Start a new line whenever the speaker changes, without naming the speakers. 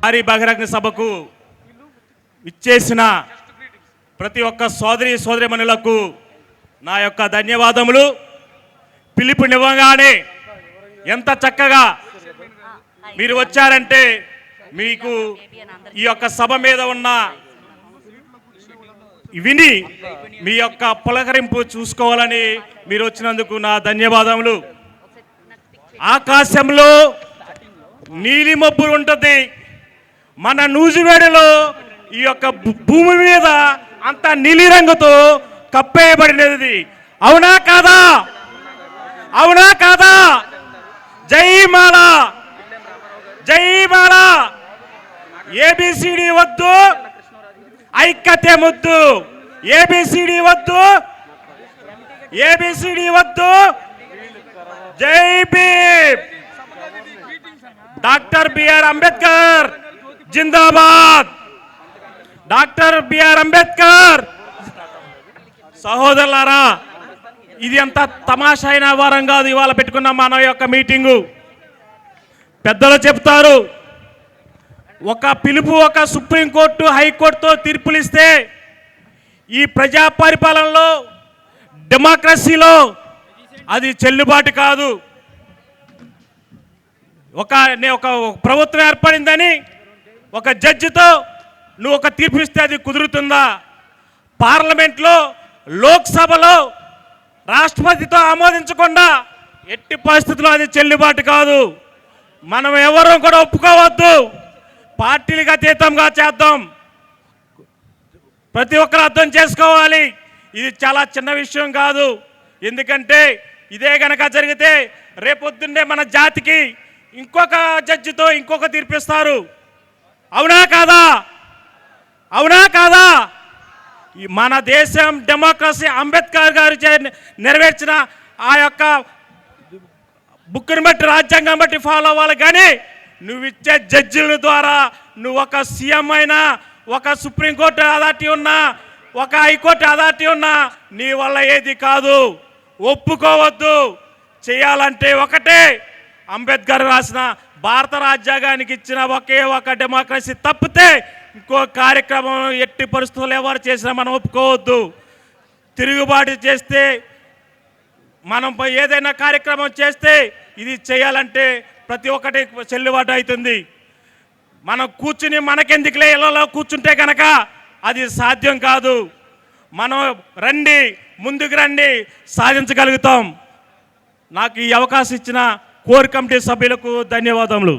భారీ బహిరంగ సభకు ఇచ్చేసిన ప్రతి ఒక్క సోదరిమణులకు నా యొక్క ధన్యవాదములు. పిలుపునివ్వగానే ఎంత చక్కగా మీరు వచ్చారంటే మీకు ఈ యొక్క సభ మీద ఉన్న విని మీ యొక్క పులకరింపు చూసుకోవాలని మీరు వచ్చినందుకు నా ధన్యవాదములు. ఆకాశంలో నీలి మబ్బులు ఉంటుంది, మన నూజివేడులో ఈ యొక్క భూమి మీద అంత నీలిరంగుతో కప్పేయబడినది. అవునా కాదా? అవునా కాదా? జై మాల, జై మాల. ఏబిసిడి వద్దు, ఐక్యతే ముద్దు. ఏబిసిడి వద్దు, ఏబిసిడి వద్దు. జై భీమ్. డాక్టర్ బిఆర్ అంబేద్కర్ జిందాబాద్. Doctor BR Ambedkar. సహోదరులారా, ఇది అంత తమాషా అయిన వారం కాదు ఇవాళ పెట్టుకున్న మన యొక్క మీటింగు. పెద్దలు చెప్తారు, ఒక పిలుపు ఒక సుప్రీంకోర్టు హైకోర్టుతో తీర్పులు ఇస్తే ఈ ప్రజా పరిపాలనలో డెమోక్రసీలో అది చెల్లుబాటు కాదు. ఒక ప్రభుత్వం ఏర్పడిందని ఒక జడ్జితో నువ్వు ఒక తీర్పు ఇస్తే అది కుదురుతుందా? పార్లమెంట్లో లోక్సభలో రాష్ట్రపతితో ఆమోదించకుండా ఎట్టి పరిస్థితుల్లో అది చెల్లుబాటు కాదు. మనం ఎవరూ కూడా ఒప్పుకోవద్దు. పార్టీలకు అతీతంగా చేద్దాం. ప్రతి ఒక్కరు అర్థం చేసుకోవాలి, ఇది చాలా చిన్న విషయం కాదు. ఎందుకంటే ఇదే గనక జరిగితే రేపొద్దున్నే మన జాతికి ఇంకొక జడ్జితో ఇంకొక తీర్పిస్తారు. అవునా కాదా? అవునా కాదా? మన దేశం డెమోక్రసీ అంబేద్కర్ గారు నెరవేర్చిన ఆ యొక్క బుక్ని బట్టి రాజ్యాంగం బట్టి ఫాలో అవ్వాలి. కానీ నువ్వు ఇచ్చే జడ్జిల ద్వారా నువ్వు ఒక సీఎం అయినా, ఒక సుప్రీంకోర్టు అథారిటీ ఉన్నా, ఒక హైకోర్టు అథారిటీ ఉన్నా నీ వల్ల ఏది కాదు. ఒప్పుకోవద్దు. చేయాలంటే ఒకటే, అంబేద్కర్ రాసిన భారత రాజ్యాంగానికి ఇచ్చిన ఒకే ఒక డెమోక్రసీ తప్పితే ఇంకో కార్యక్రమం ఎట్టి పరిస్థితులు ఎవరు చేసినా మనం ఒప్పుకోవద్దు. తిరుగుబాటు చేస్తే, మనం ఏదైనా కార్యక్రమం చేస్తే ఇది చేయాలంటే ప్రతి ఒక్కటి చెల్లుబాటు అవుతుంది. మనం కూర్చుని మనకెందుకులే ఇళ్లలో కూర్చుంటే కనుక అది సాధ్యం కాదు. మనం రండి, ముందుకు రండి, సాధించగలుగుతాం. నాకు ఈ అవకాశం ఇచ్చిన కోర్ కమిటీ సభ్యులకు ధన్యవాదములు.